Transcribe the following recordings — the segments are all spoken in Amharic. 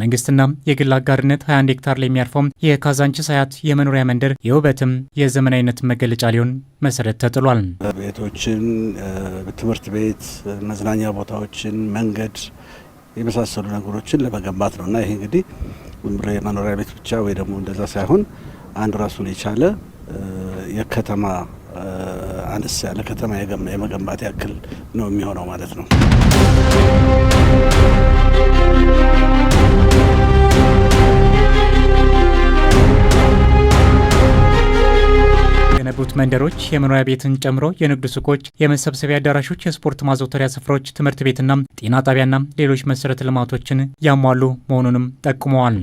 መንግስትና የግል አጋርነት 21 ሄክታር ላይ የሚያርፈው የካዛንቺስ ሀያት የመኖሪያ መንደር የውበትም የዘመናዊነት መገለጫ ሊሆን መሰረት ተጥሏል። ቤቶችን፣ ትምህርት ቤት፣ መዝናኛ ቦታዎችን፣ መንገድ የመሳሰሉ ነገሮችን ለመገንባት ነውና ይሄ እንግዲህ የመኖሪያ ቤት ብቻ ወይ ደግሞ እንደዛ ሳይሆን አንድ ራሱን የቻለ የከተማ አነስ ያለ ከተማ የመገንባት ያክል ነው የሚሆነው ማለት ነው። የገነቡት መንደሮች የመኖሪያ ቤትን ጨምሮ የንግድ ሱቆች፣ የመሰብሰቢያ አዳራሾች፣ የስፖርት ማዘውተሪያ ስፍራዎች፣ ትምህርት ቤትና ጤና ጣቢያና ሌሎች መሰረተ ልማቶችን ያሟሉ መሆኑንም ጠቁመዋል።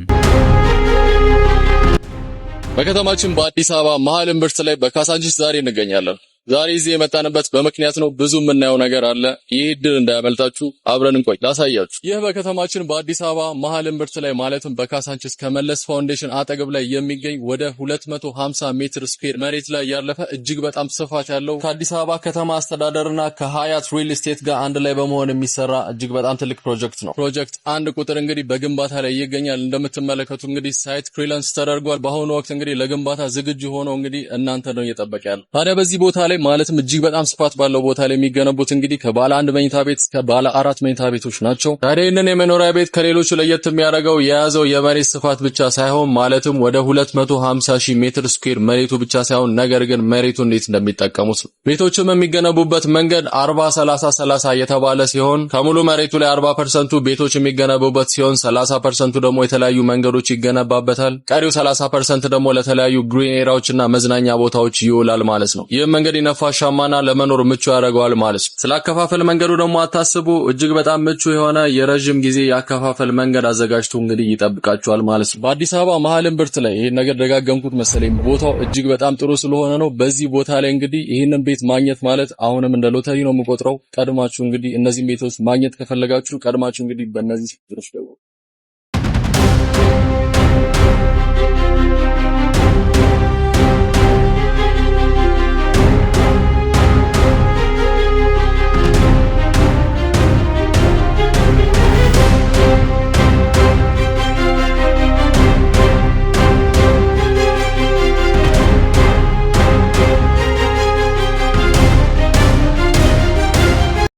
በከተማችን በአዲስ አበባ መሀል እምብርት ላይ በካዛንቺስ ዛሬ እንገኛለን። ዛሬ እዚህ የመጣንበት በምክንያት ነው። ብዙ የምናየው ነገር አለ። ይህ እድል እንዳያመልጣችሁ፣ አብረን እንቆይ ላሳያችሁ። ይህ በከተማችን በአዲስ አበባ መሀል እምብርት ላይ ማለትም በካዛንቺስ ከመለስ ፋውንዴሽን አጠገብ ላይ የሚገኝ ወደ 250 ሜትር ስኩዌር መሬት ላይ ያለፈ እጅግ በጣም ስፋት ያለው ከአዲስ አበባ ከተማ አስተዳደርና ከሀያት ሪል ስቴት ጋር አንድ ላይ በመሆን የሚሰራ እጅግ በጣም ትልቅ ፕሮጀክት ነው። ፕሮጀክት አንድ ቁጥር እንግዲህ በግንባታ ላይ ይገኛል። እንደምትመለከቱ እንግዲህ ሳይት ክሊራንስ ተደርጓል። በአሁኑ ወቅት እንግዲህ ለግንባታ ዝግጁ ሆኖ እንግዲህ እናንተ ነው እየጠበቀ ያለው። ታዲያ በዚህ ቦታ ላይ ማለትም እጅግ በጣም ስፋት ባለው ቦታ ላይ የሚገነቡት እንግዲህ ከባለ 1 መኝታ ቤት እስከ ባለ 4 መኝታ ቤቶች ናቸው። ታዲያ ይህንን የመኖሪያ ቤት ከሌሎቹ ለየት የሚያደርገው የያዘው የመሬት ስፋት ብቻ ሳይሆን ማለትም ወደ 250,000 ሜትር ስኩዌር መሬቱ ብቻ ሳይሆን ነገር ግን መሬቱ እንዴት እንደሚጠቀሙት ነው። ቤቶችም የሚገነቡበት መንገድ 40-30-30 የተባለ ሲሆን ከሙሉ መሬቱ ላይ 40% ቤቶች የሚገነቡበት ሲሆን 30% ደግሞ የተለያዩ መንገዶች ይገነባበታል። ቀሪው 30% ደግሞ ለተለያዩ ግሪን ኤሪያዎችና መዝናኛ ቦታዎች ይውላል ማለት ነው። ይህ መንገድ ነፋሻማና ለመኖር ምቹ ያደርገዋል ማለት ነው። ስላከፋፈል መንገዱ ደግሞ አታስቡ። እጅግ በጣም ምቹ የሆነ የረጅም ጊዜ ያከፋፈል መንገድ አዘጋጅቶ እንግዲህ ይጠብቃቸዋል ማለት ነው። በአዲስ አበባ መሀል እምብርት ላይ ይሄን ነገር ደጋገምኩት መሰለኝ። ቦታው እጅግ በጣም ጥሩ ስለሆነ ነው። በዚህ ቦታ ላይ እንግዲህ ይሄንን ቤት ማግኘት ማለት አሁንም እንደ ሎተሪ ነው የምቆጥረው። ቀድማችሁ እንግዲህ እነዚህ ቤቶች ማግኘት ከፈለጋችሁ ቀድማችሁ እንግዲህ በእነዚህ ቁጥሮች ደውሉ።